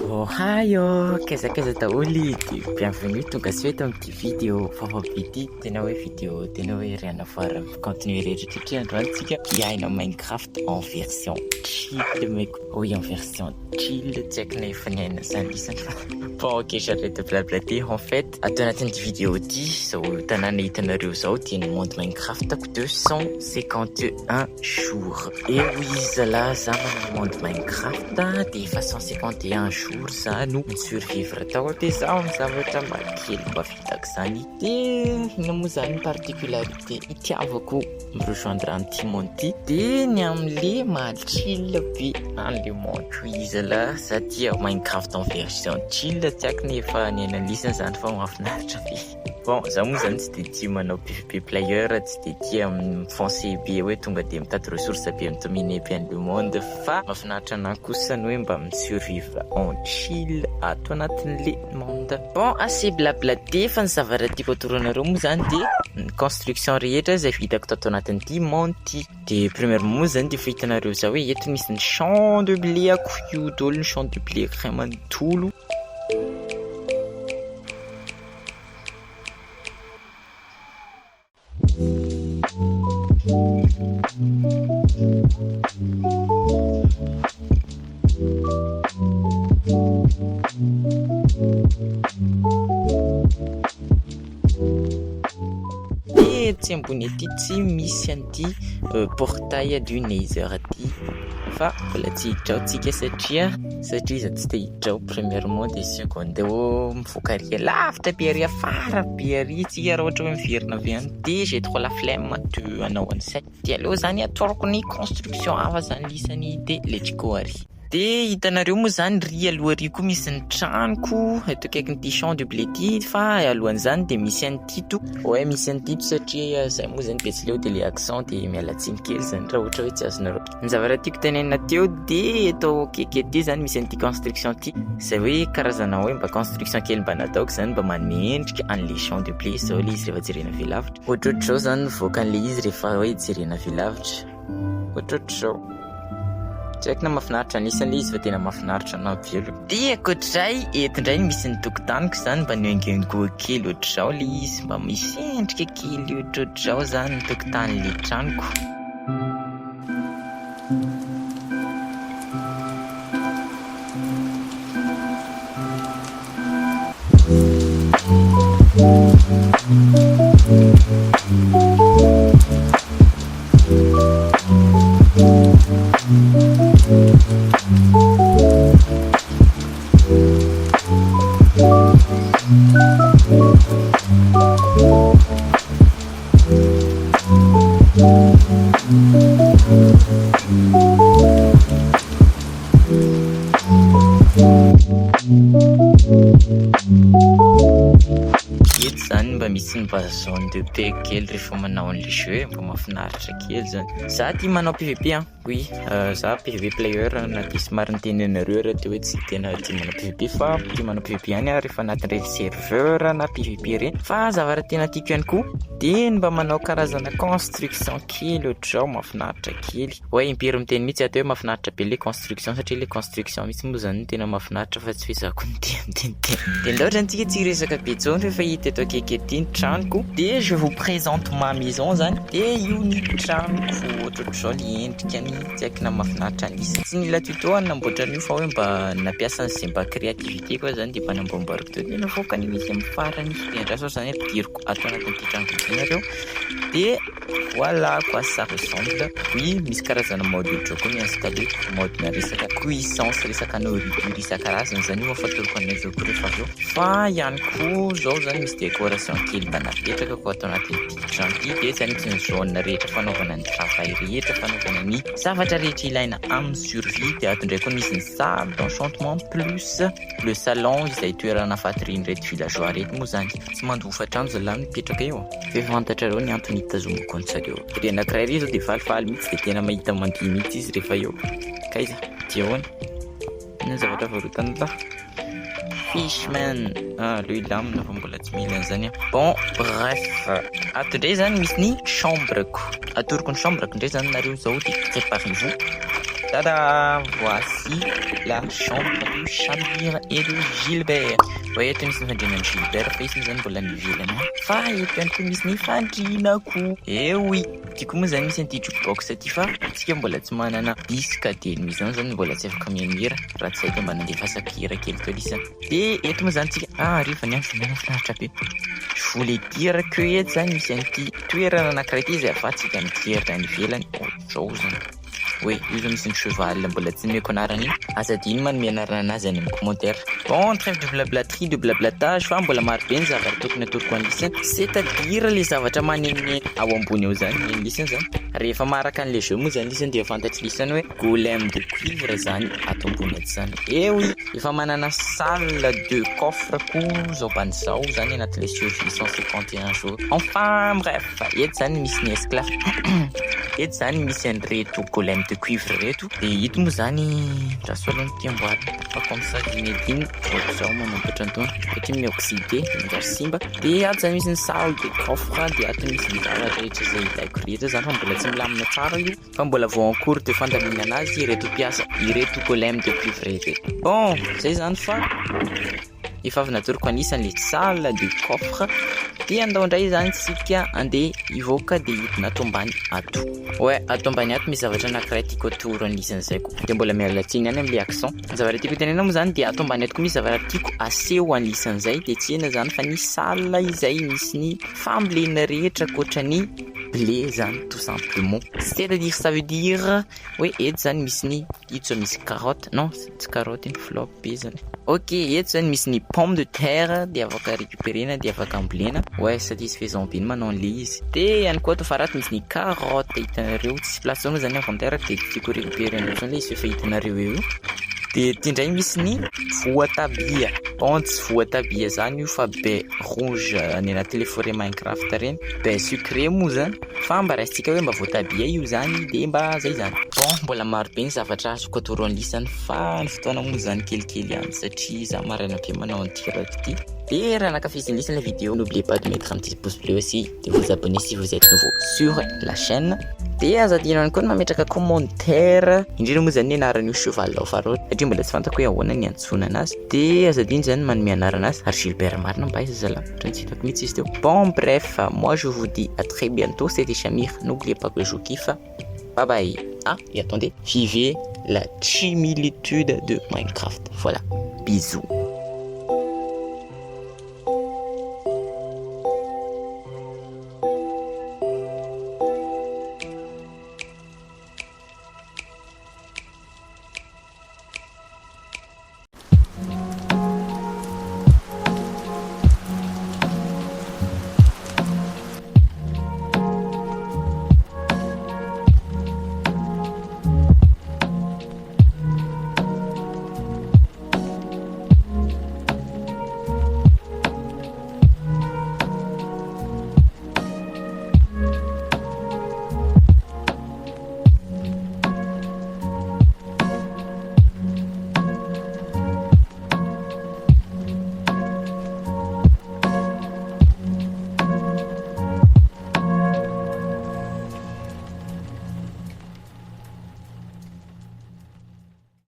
Oh hayo, keza daholy, bienvenue tonga sy hoe tamin'ity vidéo fafavidy tena hoe vidéo tena hoe rien à voir continuer rehetrarehetra androany tsika hiaina Minecraft en version chill meko. Oui, en version chill, tsy haiko na efa niaina zany isany fa bon ok, j'arrête de blablater. En fait, atao anatin'ity vidéo ity zao tanàna hitanareo zao dia ny monde Minecraftako 251 jours. Et oui, zala za manana monde Minecraft dia efa 151 jours za no survivre tao dia zaho amin'ny zavatra makely mba vitako zany dia ina moa zany particularité itiavako mirejoindre an'ity monde ity dia ny amin'le machill be an'le monde izy la za tia Minecraft en version chill tsy haiko nefa ny analysiny zany fa mahafinaritra be. Bon, za moa zany tsy dia tia manao PVP player, tsy dia tia mifoncer be hoe tonga dia mitady ressources be mitomine be an'le monde fa mahafinaritra anahy kosa ny hoe mba misurvivre en chill ato anatin'le monde. Bon, assez blablaté fa ny zavatra tiako atoroanareo moa zany dia ny construction rehetra izay vitako tato anatin'ity monde ity. Dia premièrement moa zany dia fahitanareo za hoe eto misy ny champ de blé ako io daholo, ny champ de blé iray manontolo. Tsy ambony aty tsy misy an'ity portail du Nether aty fa mbola tsy hidrao tsika satria za tsy te hidrao premièrement dia seconde mivoaka arya lavitra be arya fara be arya tsika raha ohatra hoe miverina avy any dia j'ai trop la flemme de hanao an'izay dia aleo zany atoroko ny construction hafa zany lisany dia let's go ary. Dia hitanareo moa zany ry aloha ry koa misy ny tranoko eto akaikin'ity champ de blé ity fa alohan'izany dia misy an'tito misy an'tito satria zay moa zany betsileo dia le accent dia mialatsiny kely zany raha ohatra hoe tsy azonareo. Ny zavatra tiako tenenina teo dia eto akaiky ety zany misy an'ity construction ity zay hoe karazana hoe mba construction kely mba nataoko zany mba manendrika an'le champ de blé zao le izy rehefa jerena avy lavitra. Ohatrohatry zao zany nivoaka an'le izy rehefa hoe jerena avy lavitra ohatrohatry zao. Tsy haiko na mahafinaritra anisan'le izy fa tena mahafinaritra anao velo. Dia akoatr'izay eto indray misy ny tokotaniko zany mba niaingaingoa kely ohatr'izao le izy mba misy endrika kely ohatrohatr'izao zany ny tokotanin'le tranoko. Misy mba zone de paix kely rehefa manao an'le jeu mba mahafinaritra kely zany. Za tia manao PVP oui, za PVP player na dia somary nitenenareo raha teo hoe tsy tena tia manao PVP fa tia manao PVP ihany rehefa anatin'ireny serveur na PVP ireny. Fa zavatra tena tiako ihany koa dia mba manao karazana construction kely ohatr'izao mahafinaritra kely. Impiry miteny mihitsy atao hoe mahafinaritra be le construction satria le construction mihitsy moa zany tena mahafinaritra fa tsy hoe zako niteny. Dia ndaotra antsika tsy resaka be tsony rehefa hita eto akaiky ety ny tranoko dia je vous présente ma maison zany dia io ny tranoko ohatrohatr'izao le endrikany tsy haiko na mahafinaritra an'isa. Tsy mila tuto namboatra an'io fa hoe mba nampiasa an'izay mba créativité koa zany dia mba namboamboariko teo dia navoaka ny izy amin'ny farany dia andraso zany ampidiriko ato anatin'ity tranoko ianareo dia voilà quoi ça ressemble. Oui, misy karazana mode ohatro koa miinstalle mode na resaka cuissance resaka nourriture isan-karazany zany io afatoroko an'izao koa rehefa avy eo fa ihany koa zao zany misy décoration kely mba napetraka koa ato anatin'ity trano ity dia zany misy ny zone rehetra fanaovana ny travail rehetra fanaovana ny zavatra rehetra ilaina amin'ny survie. Dia ato indray koa misy ny salle d'enchantement plus le salon izay toerana fatoriany reto villageois reto moa zany tsy mandofa trano zalahy mipetraka eo fa fantatrareo ny antony hitazomako antsareo. Dia anankiray ry zao dia falifaly mihitsy dia tena mahita mandio mihitsy izy rehefa eo kaiza dia ahoana ny zavatra varotana la Fishman le lamina fa mbola tsy mila an'izany. Bon bref ato indray zany misy ny chambreko atoroko ny chambreko indray zany nareo zao dia préparez-vous Tada! Voici la chambre de Samir et de Gilbert. Eto misy ny fandrianan'ny Gilbert fa izy zany mbola nivelany fa eto ihany koa misy ny fandrianako. Oui, tiako moa zany misy an'ity jukebox ty fa tsika mbola tsy manana disque de misy zany mbola tsy afaka mihira raha tsy haiko mba nandefasa mpihira kely teo lisany. De eto moa zany tsika ariva ny andro vao mahafinaritra be. Je voulais dire que eto zany misy an'ity toerana anankiray ity izay ahafahantsika mihiratra any ivelany ohatr'izao zany. Oui, io zao misy ny cheval mbola tsy nomeko anarany iny. Azadino manome anarana anazy any amin'ny commentaire. Bon, trêve de blablaterie, de blablatage fa mbola maro be ny zavatra tokony atoroko any lisany. C'est-à-dire le zavatra manenoneny ao ambony eo zany ny lisany zany. Rehefa maraka an'le jeu moa zany lisany dia fantatry lisany hoe golem de cuivre zany ato ambony eto zany. Oui, efa manana salle de coffre koa zao ban'izao zany anatin'le survie 151 jours. Enfin bref, eto zany misy ny esclave. Eto zany misy an'ireto golem de cuivre reto. De ito moa zany raso aloha ny amboarina fa comme ça dinedina ohatr'izao manambatra antony satria mioxydé mizary simba. De ato zany misy ny salle de coffre de ato misy ny zavatra rehetra izay ilaiko rehetra zany fa mbola tsy milamina tsara io fa mbola vao en cours de fandamina anazy ireto mpiasa ireto golem de cuivre reto. Bon, zay zany fa efa avy natoroko anisan'le salle de coffre. De andao indray zany tsika andeha ivoaka de hidina ato ambany ato. Ouais, ato ambany ato misy zavatra anankiray tiako atoro anisan'izay zayko. De mbola miala tsiny any am'le accent. Zavatra tiako tenena moa zany de ato ambany ato koa misy zavatra tiako aseho anisan'izay de tsy ena zany fa ny salle izay misy ny fambolena rehetra akoatrany blé zany tout simplement. C'est-à-dire ça veut dire oui, eto zany misy ny ito zao misy carotte. Non, tsy carotte, flop be zany. Ok, eto zany misy ny pomme de terre de afaka récupérena de afaka ambolena. Ouais, satisfaisant be manao an'le izy. De ihany koa ato afarato misy ny carotte hitanareo tsy place zao moa zany inventaire de tiako récupérer zany le izy efa hitanareo eo. De tindray misy ny voatabia. Bon, tsy voatabia zany io fa be rouge any anatin'le forêt Minecraft reny. Be sucré moa zany fa mba raisitsika hoe mba voatabia io zany de mba zay zany. Bon, mbola maro be ny zavatra azoko atoro an'lisany fa ny fotoana moa zany kelikely ihany satria za maraina be manao an'ity raiky ity. Et raha nakafiziny lisany la vidéo, n'oubliez pas de mettre un petit pouce bleu aussi, de vous abonner si vous êtes nouveau sur la chaîne. De azadino ihany koa ny mametraka commentaire indrindra moa zany ny anaran'io cheval ao farotra satria mbola tsy fantako hoe ahoana ny antsona anazy. De azadino zany manome anarana azy ary Gilbert marina mba izy zala ohatrany tsy hitako mihitsy izy teo. Bon bref, moi je vous dis à très bientôt, c'était Samir, n'oubliez pas que je vous kiffe. Bye bye. Ah, et attendez, vivez la similitude de Minecraft. Voilà, bisous.